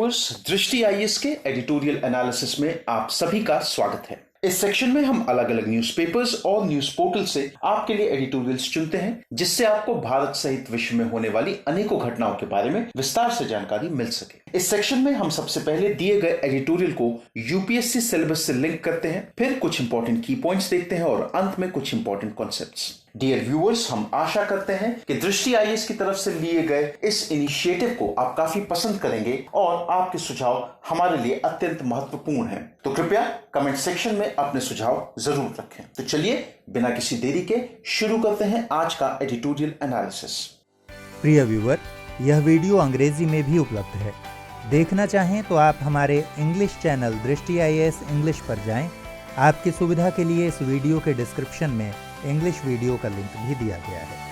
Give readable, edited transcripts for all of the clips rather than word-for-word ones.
Viewers, दृष्टि IAS के editorial analysis में आप सभी का स्वागत है। इस सेक्शन में हम अलग अलग न्यूज़पेपर्स और न्यूज पोर्टल से आपके लिए एडिटोरियल्स चुनते हैं, जिससे आपको भारत सहित विश्व में होने वाली अनेकों घटनाओं के बारे में विस्तार से जानकारी मिल सके। इस सेक्शन में हम सबसे पहले दिए गए एडिटोरियल को यूपीएससी सिलेबस से लिंक करते हैं, फिर कुछ इंपॉर्टेंट की पॉइंट्स देखते हैं और अंत में कुछ इंपॉर्टेंट कॉन्सेप्ट्स। डियर व्यूअर्स, हम आशा करते हैं कि दृष्टि आईएएस की तरफ से लिए गए इस इनिशिएटिव को आप काफी पसंद करेंगे और आपके सुझाव हमारे लिए अत्यंत महत्वपूर्ण हैं। तो कृपया कमेंट सेक्शन में अपने सुझाव जरूर रखें। तो चलिए बिना किसी देरी के शुरू करते हैं आज का एडिटोरियल एनालिसिस। प्रिय व्यूअर, यह वीडियो अंग्रेजी में भी उपलब्ध है। देखना चाहें तो आप हमारे इंग्लिश चैनल दृष्टि आईएएस इंग्लिश पर जाएं। आपकी सुविधा के लिए इस वीडियो के डिस्क्रिप्शन में इंग्लिश वीडियो का लिंक भी दिया गया है।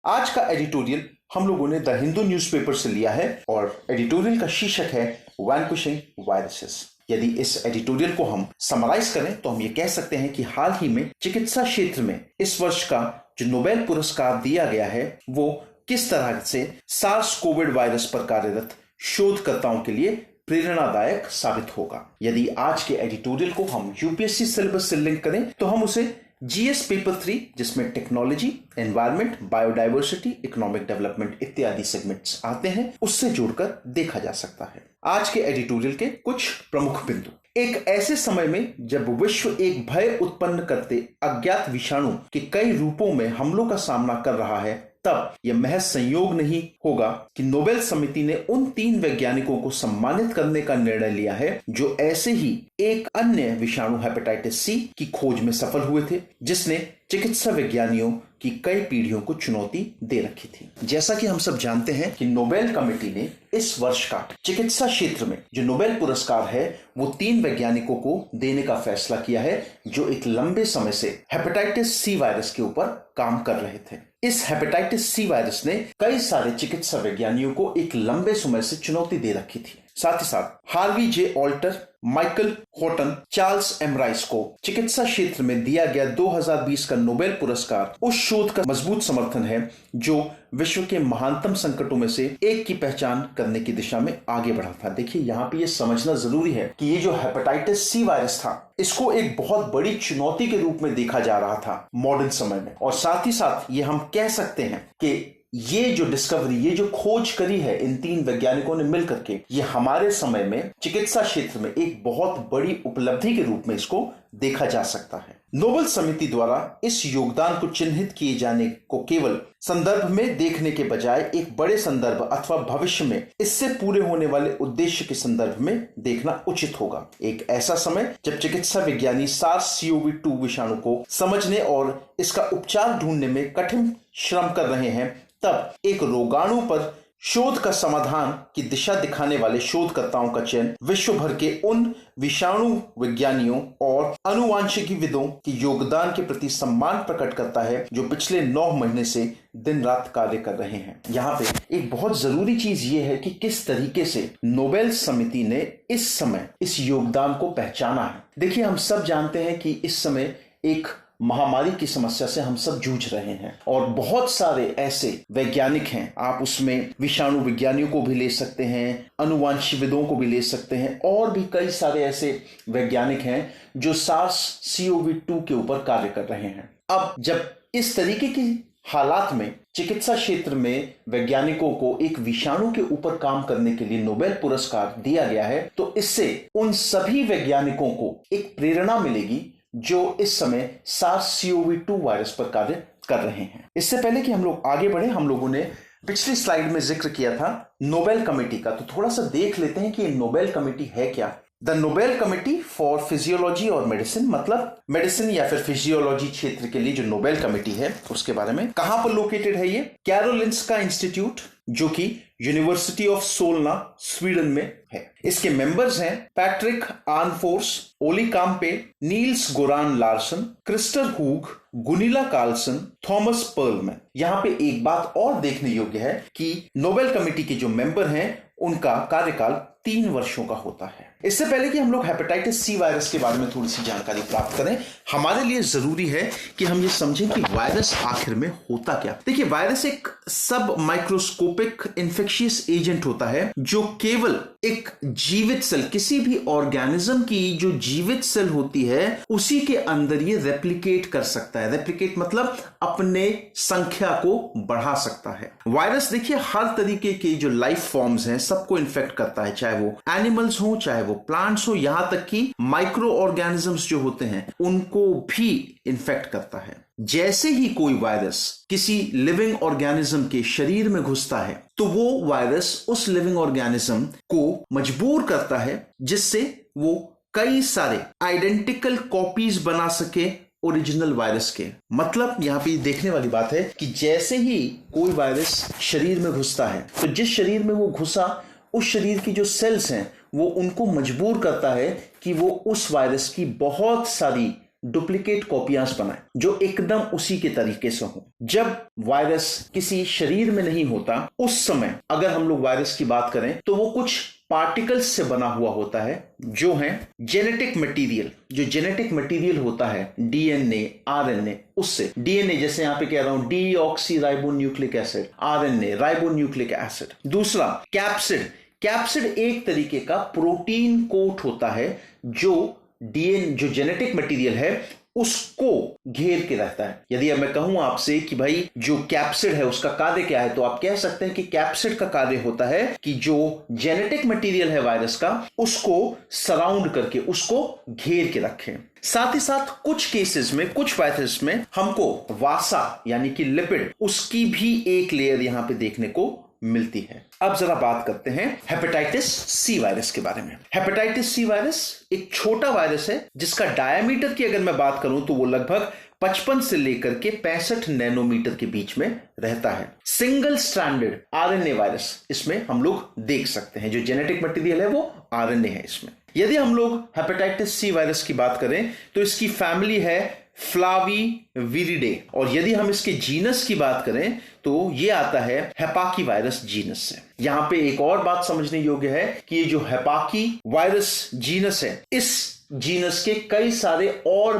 आज का एडिटोरियल हम लोगों ने द हिंदू न्यूज़पेपर से लिया है और एडिटोरियल का शीर्षक है वैनक्विशिंग वायरसेस। यदि इस एडिटोरियल को हम समराइज करें तो हम ये कह सकते हैं कि हाल ही में चिकित्सा क्षेत्र में इस वर्ष का जो नोबेल पुरस्कार दिया गया है वो किस तरह से सार्स कोविड वायरस पर कार्यरत शोधकर्ताओं के लिए प्रेरणादायक साबित होगा। यदि आज के एडिटोरियल को हम यूपीएससी सिलेबस से लिंक करें तो हम उसे जीएस पेपर 3, जिसमें technology, environment, biodiversity, economic development इत्यादि सेगमेंट्स आते हैं, उससे जोड़कर देखा जा सकता है। आज के एडिटोरियल के कुछ प्रमुख बिंदु। एक ऐसे समय में जब विश्व एक भय उत्पन्न करते अज्ञात विषाणु के कई रूपों में हमलों का सामना कर रहा है, तब यह महज संयोग नहीं होगा कि नोबेल समिति ने उन 3 वैज्ञानिकों को सम्मानित करने का निर्णय लिया है जो ऐसे ही एक अन्य विषाणु हेपेटाइटिस सी की खोज में सफल हुए थे, जिसने चिकित्सा विज्ञानियों की कई पीढ़ियों को चुनौती दे रखी थी। जैसा कि हम सब जानते हैं कि नोबेल कमेटी ने इस वर्ष का चिकित्सा क्षेत्र में जो नोबेल पुरस्कार है वो 3 वैज्ञानिकों को देने का फैसला किया है जो एक लंबे समय से हेपेटाइटिस सी वायरस के ऊपर काम कर रहे थे। इस हेपेटाइटिस सी वायरस ने कई सारे चिकित्सा विज्ञानियों को एक लंबे समय से चुनौती दे रखी थी। साथ ही साथ Harvey J Alter, Michael Houghton, Charles M Rice को चिकित्सा क्षेत्र में दिया गया 2020 का नोबेल पुरस्कार उस शोध का मजबूत समर्थन है जो विश्व के महानतम संकटों में से एक की पहचान करने की दिशा में आगे बढ़ा था। देखिए, यहाँ पे ये समझना जरूरी है कि ये जो हेपेटाइटिस सी वायरस था, इसको एक बहुत बड़ी चुनौती के रूप में देखा जा रहा था मॉडर्न समय में, और साथ ही साथ ये हम कह सकते हैं कि ये जो डिस्कवरी, ये जो खोज करी है इन 3 वैज्ञानिकों ने मिलकर के, ये हमारे समय में चिकित्सा क्षेत्र में एक बहुत बड़ी उपलब्धि के रूप में इसको देखा जा सकता है। नोबेल समिति द्वारा इस योगदान को चिन्हित किए जाने को केवल संदर्भ में देखने के बजाय एक बड़े संदर्भ अथवा भविष्य में इससे पूरे होने वाले उद्देश्य के संदर्भ में देखना उचित होगा। एक ऐसा समय जब चिकित्सा विज्ञानी सार्स-CoV-2 विषाणु को समझने और इसका उपचार ढूंढने में कठिन श्रम कर रहे हैं, तब एक रोगाणु पर शोध का समाधान की दिशा दिखाने वाले शोधकर्ताओं का चयन विश्व भर के उन विषाणु विज्ञानियों और आनुवांशिकीविदों के योगदान के प्रति सम्मान प्रकट करता है जो पिछले 9 महीने से दिन रात कार्य कर रहे हैं। यहाँ पे एक बहुत जरूरी चीज ये है कि किस तरीके से नोबेल समिति ने इस समय इस योगदान को पहचाना है। देखिए, हम सब जानते हैं कि इस समय एक महामारी की समस्या से हम सब जूझ रहे हैं और बहुत सारे ऐसे वैज्ञानिक हैं, आप उसमें विषाणु विज्ञानियों को भी ले सकते हैं, अनुवांशिकविदों को भी ले सकते हैं, और भी कई सारे ऐसे वैज्ञानिक हैं जो सार्स-CoV-2 के ऊपर कार्य कर रहे हैं। अब जब इस तरीके की हालात में चिकित्सा क्षेत्र में वैज्ञानिकों को एक विषाणु के ऊपर काम करने के लिए नोबेल पुरस्कार दिया गया है, तो इससे उन सभी वैज्ञानिकों को एक प्रेरणा मिलेगी जो इस समय सार्स-CoV-2 वायरस पर कार्य कर रहे हैं। इससे पहले कि हम लोग आगे बढ़े, हम लोगों ने पिछली स्लाइड में जिक्र किया था नोबेल कमेटी का, तो थोड़ा सा देख लेते हैं कि नोबेल कमेटी है क्या। The Nobel committee for physiology और मेडिसिन, मतलब मेडिसिन या फिर फिजियोलॉजी क्षेत्र के लिए जो नोबेल कमेटी है उसके बारे में कहां पर लोकेटेड है ये? कैरोलिंस्का इंस्टीट्यूट, जो कि यूनिवर्सिटी ऑफ सोलना स्वीडन में है। इसके मेंबर्स हैं पैट्रिक आर्नफोर्स, ओली काम्पे, नील्स गोरान लार्सन, क्रिस्टर हुग, गुनिला कार्लसन, थॉमस पर्लमैन। यहाँ पे एक बात और देखने योग्य है कि नोबेल कमेटी के जो मेंबर हैं उनका कार्यकाल 3 वर्षों का होता है। इससे पहले कि हम लोग हेपेटाइटिस सी वायरस के बारे में थोड़ी सी जानकारी प्राप्त करें, हमारे लिए जरूरी है कि हम ये समझें कि वायरस आखिर में होता क्या। देखिए, वायरस एक सब माइक्रोस्कोपिक इन्फेक्शियस एजेंट होता है जो केवल एक जीवित सेल, किसी भी ऑर्गेनिज्म की जो जीवित सेल होती है उसी के अंदर ये रेप्लिकेट कर सकता है। रेप्लिकेट मतलब अपने संख्या को बढ़ा सकता है। वायरस देखिए हर तरीके के जो लाइफ फॉर्म्स हैं सबको इन्फेक्ट करता है, चाहे वो एनिमल्स हो, चाहे वो प्लांट्स हो, यहां तक कि माइक्रो ऑर्गेनिजम्स जो होते हैं उनको भी इन्फेक्ट करता है। जैसे ही कोई वायरस किसी लिविंग ऑर्गेनिज्म के शरीर में घुसता है तो वो वायरस उस लिविंग ऑर्गेनिज्म को मजबूर करता है जिससे वो कई सारे आइडेंटिकल कॉपीज बना सके ओरिजिनल वायरस के। मतलब यहां पे देखने वाली बात है कि जैसे ही कोई वायरस शरीर में घुसता है तो जिस शरीर में वो घुसा उस शरीर की जो सेल्स हैं वो उनको मजबूर करता है कि वो उस वायरस की बहुत सारी डुप्लीकेट कॉपियां बनाए जो एकदम उसी के तरीके से हो। जब वायरस किसी शरीर में नहीं होता उस समय अगर हम लोग वायरस की बात करें तो वो कुछ पार्टिकल्स से बना हुआ होता है जो है जेनेटिक मटेरियल। जो जेनेटिक मटेरियल होता है डीएनए, आरएनए, उससे डीएनए जैसे यहां पे कह रहा हूं deoxy ribonucleic acid, RNA ribonucleic acid. दूसरा कैप्सिड। कैप्सिड एक तरीके का प्रोटीन कोट होता है जो जो जेनेटिक मटेरियल है उसको घेर के रहता है। यदि अब मैं कहूं आपसे कि भाई जो कैप्सिड है उसका कार्य क्या है तो आप कह सकते हैं कि कैप्सिड का कार्य होता है कि जो जेनेटिक मटेरियल है वायरस का उसको सराउंड करके, उसको घेर के रखें। साथ ही साथ कुछ केसेस में, कुछ वायरस में हमको वासा यानी कि लिपिड, उसकी भी एक लेयर यहां पे देखने को मिलती है। अब जरा बात करते हैं हेपेटाइटिस सी वायरस के बारे में। हेपेटाइटिस सी वायरस एक छोटा वायरस है जिसका डायमीटर की अगर मैं बात करूं तो वो लगभग 55 से लेकर के 65 नैनोमीटर के बीच में रहता है। सिंगल स्ट्रैंडेड आरएनए वायरस इसमें हम लोग देख सकते हैं। जो जेनेटिक मटेरियल है वो आरएनए है इसमें। यदि हम लोग हेपेटाइटिस सी वायरस की बात करें तो इसकी फैमिली है फ्लावीविरिडे, और यदि हम इसके जीनस की बात करें तो ये आता है हेपाकी वायरस जीनस से। यहां पे एक और बात समझने योग्य है कि ये जो हेपाकी वायरस जीनस है, इस जीनस के कई सारे और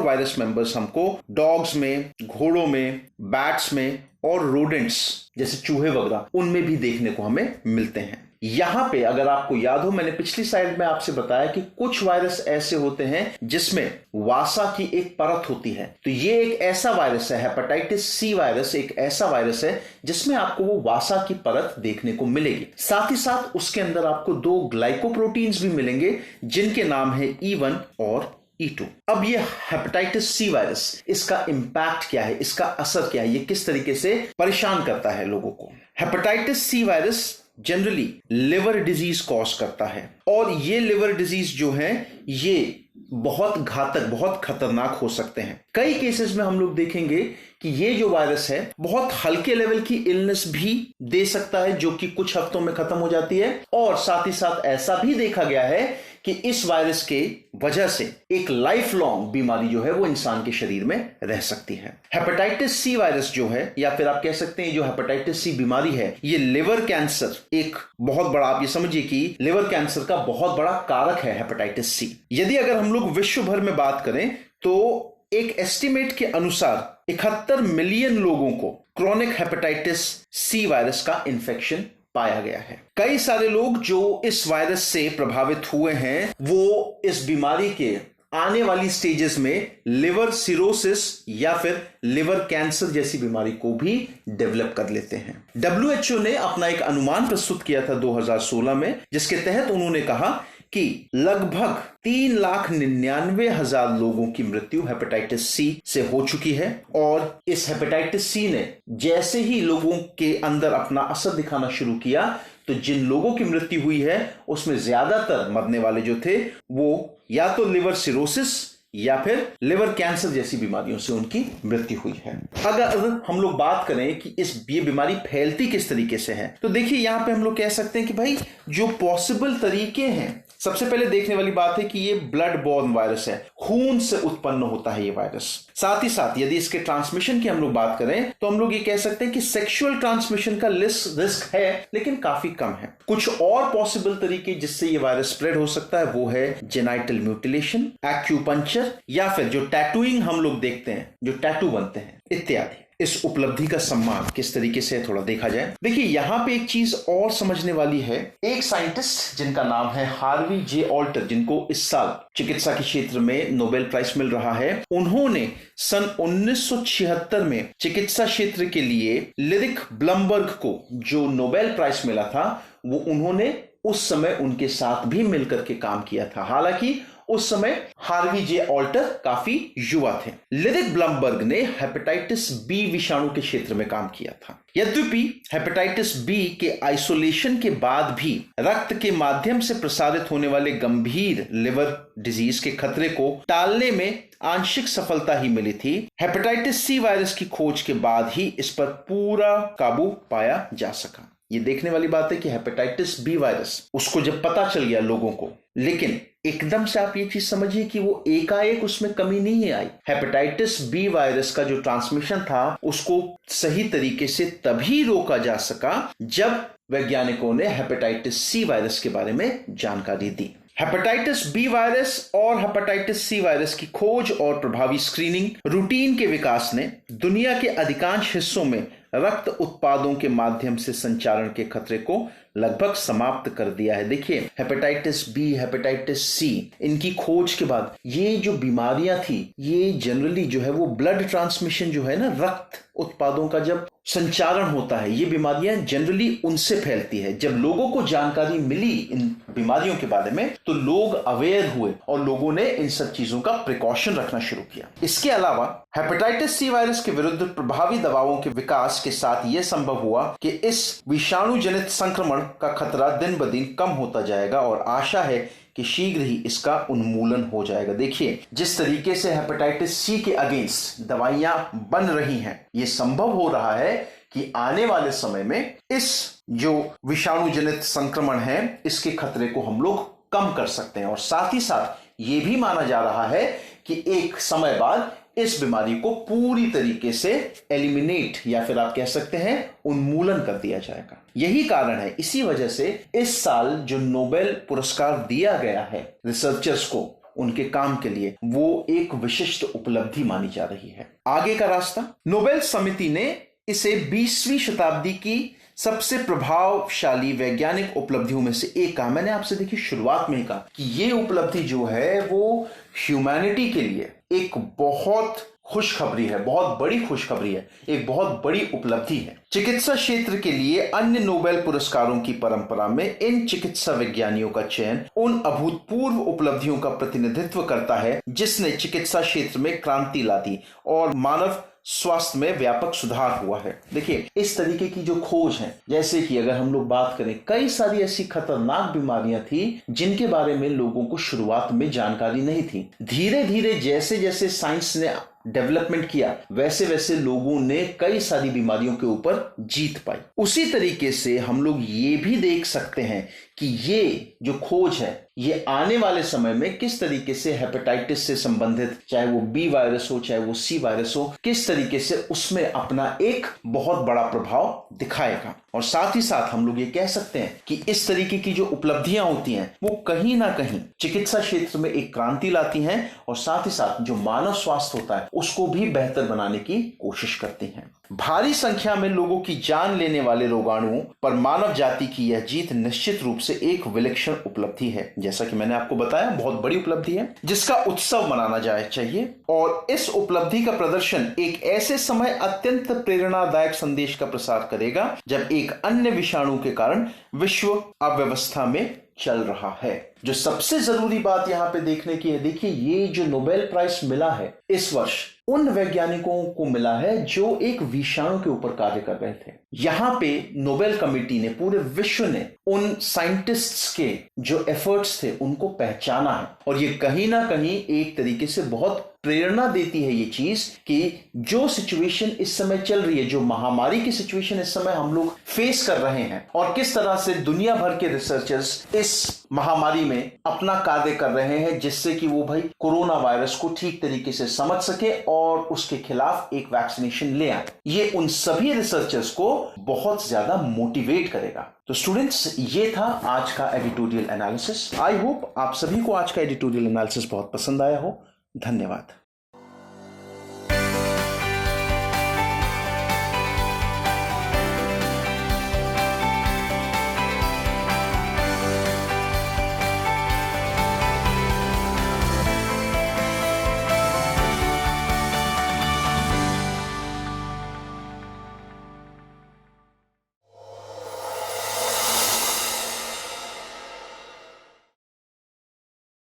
वायरस मेंबर्स हमको डॉग्स में, घोड़ों में, बैट्स में और रोडेंट्स जैसे चूहे वगैरह उनमें भी देखने को हमें मिलते हैं। यहां पे अगर आपको याद हो, मैंने पिछली स्लाइड में आपसे बताया कि कुछ वायरस ऐसे होते हैं जिसमें वासा की एक परत होती है। तो ये एक ऐसा वायरस है, हेपेटाइटिस सी वायरस एक ऐसा वायरस है जिसमें आपको वो वासा की परत देखने को मिलेगी। साथ ही साथ उसके अंदर आपको 2 ग्लाइकोप्रोटीन्स भी मिलेंगे जिनके नाम है E1 और E2। अब ये हेपेटाइटिस सी वायरस, इसका इंपैक्ट क्या है, इसका असर क्या है, ये किस तरीके से परेशान करता है लोगों को। Hepatitis C virus generally liver disease cause करता है और ये लिवर डिजीज जो है ये बहुत घातक, बहुत खतरनाक हो सकते हैं। कई केसेस में हम लोग देखेंगे कि ये जो वायरस है बहुत हल्के लेवल की इलनेस भी दे सकता है जो कि कुछ हफ्तों में खत्म हो जाती है, और साथ ही साथ ऐसा भी देखा गया है कि इस वायरस के वजह से एक लाइफ लॉन्ग बीमारी जो है वो इंसान के शरीर में रह सकती है। हेपेटाइटिस सी वायरस जो है, या फिर आप कह सकते हैं जो हेपेटाइटिस सी बीमारी है, ये लिवर कैंसर एक बहुत बड़ा, आप ये समझिए कि लिवर कैंसर का बहुत बड़ा कारक है हेपेटाइटिस सी। यदि अगर हम लोग विश्व भर में बात करें तो एक एस्टिमेट के अनुसार 71 मिलियन लोगों को क्रोनिक हेपेटाइटिस सी वायरस का इन्फेक्शन पाया गया है। कई सारे लोग जो इस वायरस से प्रभावित हुए हैं वो इस बीमारी के आने वाली स्टेजेस में लिवर सिरोसिस या फिर लिवर कैंसर जैसी बीमारी को भी डेवलप कर लेते हैं। WHO ने अपना एक अनुमान प्रस्तुत किया था 2016 में, जिसके तहत उन्होंने कहा कि लगभग 3,99,000 लोगों की मृत्यु हेपेटाइटिस सी से हो चुकी है, और इस हेपेटाइटिस सी ने जैसे ही लोगों के अंदर अपना असर दिखाना शुरू किया तो जिन लोगों की मृत्यु हुई है उसमें ज्यादातर मरने वाले जो थे वो या तो लिवर सिरोसिस या फिर लिवर कैंसर जैसी बीमारियों से उनकी मृत्यु हुई है। अगर हम लोग बात करें कि ये बीमारी फैलती किस तरीके से है तो देखिए यहां पे हम लोग कह सकते हैं कि भाई जो पॉसिबल तरीके हैं सबसे पहले देखने वाली बात है कि ये ब्लड बॉर्न वायरस है, खून से उत्पन्न होता है ये वायरस। साथ ही साथ यदि इसके ट्रांसमिशन की हम लोग बात करें तो हम लोग ये कह सकते हैं कि सेक्सुअल ट्रांसमिशन का रिस्क है लेकिन काफी कम है। कुछ और पॉसिबल तरीके जिससे ये वायरस स्प्रेड हो सकता है वो है जेनाइटल म्यूटिलेशन, एक्यूपंक्चर, या फिर जो टैटूइंग हम लोग देखते हैं, जो टैटू बनते हैं इत्यादि। इस उपलब्धि का सम्मान किस तरीके से थोड़ा देखा जाए। देखिए यहां पे एक चीज और समझने वाली है। एक साइंटिस्ट जिनका नाम है हार्वी जे ऑल्टर, जिनको इस साल चिकित्सा के क्षेत्र में नोबेल प्राइज मिल रहा है, उन्होंने सन 1976 में चिकित्सा क्षेत्र के लिए लिरिक ब्लमबर्ग को जो नोबेल प्राइज मिला था वो उन्होंने उस समय उनके साथ भी मिलकर के काम किया था। हालांकि उस समय हार्वी जे ऑल्टर काफी युवा थे। लिरिक ब्लमबर्ग ने हेपेटाइटिस बी विषाणु के क्षेत्र में काम किया था। यद्यपि हेपेटाइटिस बी के आइसोलेशन के बाद भी रक्त के माध्यम से प्रसारित होने वाले गंभीर लिवर डिजीज के खतरे को टालने में आंशिक सफलता ही मिली थी। हेपेटाइटिस सी वायरस की खोज के बाद ही इस पर पूरा काबू पाया जा सका। ये देखने वाली बात है कि हेपेटाइटिस बी वायरस उसको जब पता चल गया लोगों को, लेकिन एकदम से आप ये चीज समझिए कि वो एकाएक उसमें कमी नहीं आई। हेपेटाइटिस बी वायरस का जो ट्रांसमिशन था उसको सही तरीके से तभी रोका जा सका जब वैज्ञानिकों ने हेपेटाइटिस सी वायरस के बारे में जानकारी दी। हेपेटाइटिस बी वायरस और हेपेटाइटिस सी वायरस की खोज और प्रभावी स्क्रीनिंग रूटीन के विकास ने दुनिया के अधिकांश हिस्सों में रक्त उत्पादों के माध्यम से संचारण के खतरे को लगभग समाप्त कर दिया है। देखिए हेपेटाइटिस बी, हेपेटाइटिस सी, इनकी खोज के बाद ये जो बीमारियां थी ये जनरली जो है वो ब्लड ट्रांसमिशन जो है ना, रक्त उत्पादों का जब संचारण होता है, ये बीमारियां जनरली उनसे फैलती है। जब लोगों को जानकारी मिली इन बीमारियों के बारे में तो लोग अवेयर हुए और लोगों ने इन सब चीजों का प्रिकॉशन रखना शुरू किया। इसके अलावा हेपेटाइटिस सी वायरस के विरुद्ध प्रभावी दवाओं के विकास के साथ यह संभव हुआ कि इस विषाणु जनित संक्रमण का खतरा दिन ब दिन कम होता जाएगा और आशा है कि शीघ्र ही इसका उन्मूलन हो जाएगा। देखिए जिस तरीके से हेपेटाइटिस सी के अगेंस्ट दवाइयां बन रही हैं, ये संभव हो रहा है कि आने वाले समय में इस जो विषाणु जनित संक्रमण है इसके खतरे को हम लोग कम कर सकते हैं। और साथ ही साथ ये भी माना जा रहा है कि एक समय बाद इस बीमारी को पूरी तरीके से एलिमिनेट या फिर आप कह सकते हैं उन्मूलन कर दिया जाएगा। यही कारण है, इसी वजह से इस साल जो नोबेल पुरस्कार दिया गया है रिसर्चर्स को उनके काम के लिए, वो एक विशिष्ट उपलब्धि मानी जा रही है। आगे का रास्ता, नोबेल समिति ने इसे 20वीं शताब्दी की सबसे प्रभावशाली वैज्ञानिक उपलब्धियों में से एक कहा। मैंने आपसे देखिए शुरुआत में ही कहा कि ये उपलब्धि जो है वो ह्यूमैनिटी के लिए एक बहुत खुशखबरी है, बहुत बड़ी खुशखबरी है, एक बहुत बड़ी उपलब्धि है। चिकित्सा क्षेत्र के लिए अन्य नोबेल पुरस्कारों की परंपरा में इन चिकित्सा विज्ञानियों का चयन उन अभूतपूर्व उपलब्धियों का प्रतिनिधित्व करता है जिसने चिकित्सा क्षेत्र में क्रांति ला दी और मानव स्वास्थ्य में व्यापक सुधार हुआ है। देखिए इस तरीके की जो खोज है, जैसे कि अगर हम लोग बात करें, कई सारी ऐसी खतरनाक बीमारियां थी जिनके बारे में लोगों को शुरुआत में जानकारी नहीं थी। धीरे धीरे जैसे जैसे साइंस ने डेवलपमेंट किया वैसे वैसे लोगों ने कई सारी बीमारियों के ऊपर जीत पाई। उसी तरीके से हम लोग ये भी देख सकते हैं कि ये जो खोज है ये आने वाले समय में किस तरीके से हेपेटाइटिस से संबंधित, चाहे वो बी वायरस हो चाहे वो सी वायरस हो, किस तरीके से उसमें अपना एक बहुत बड़ा प्रभाव दिखाएगा। और साथ ही साथ हम लोग ये कह सकते हैं कि इस तरीके की जो उपलब्धियां होती हैं वो कहीं ना कहीं चिकित्सा क्षेत्र में एक क्रांति लाती हैं और साथ ही साथ जो मानव स्वास्थ्य होता है उसको भी बेहतर बनाने की कोशिश करती हैं। भारी संख्या में लोगों की जान लेने वाले रोगाणुओं पर मानव जाति की यह जीत निश्चित रूप से एक विलक्षण उपलब्धि है। जैसा कि मैंने आपको बताया, बहुत बड़ी उपलब्धि है जिसका उत्सव मनाना चाहिए। और इस उपलब्धि का प्रदर्शन एक ऐसे समय अत्यंत प्रेरणादायक संदेश का प्रसार करेगा जब एक अन्य विषाणु के कारण विश्व अव्यवस्था में चल रहा है। जो सबसे जरूरी बात यहां पे देखने की है, देखिए ये जो नोबेल प्राइज मिला है इस वर्ष उन वैज्ञानिकों को मिला है जो एक विषाणु के ऊपर कार्य कर रहे थे। यहां पे नोबेल कमेटी ने, पूरे विश्व ने उन साइंटिस्ट्स के जो एफर्ट्स थे उनको पहचाना है और ये कहीं ना कहीं एक तरीके से बहुत प्रेरणा देती है ये चीज कि जो सिचुएशन इस समय चल रही है, जो महामारी की सिचुएशन इस समय हम लोग फेस कर रहे हैं और किस तरह से दुनिया भर के रिसर्चर्स इस महामारी में अपना कार्य कर रहे हैं, जिससे कि वो भाई कोरोना वायरस को ठीक तरीके से समझ सके और उसके खिलाफ एक वैक्सीनेशन ले आए। ये उन सभी रिसर्चर्स को बहुत ज्यादा मोटिवेट करेगा। तो स्टूडेंट्स, ये था आज का एडिटोरियल एनालिसिस। आई होप आप सभी को आज का एडिटोरियल एनालिसिस बहुत पसंद आया हो। धन्यवाद।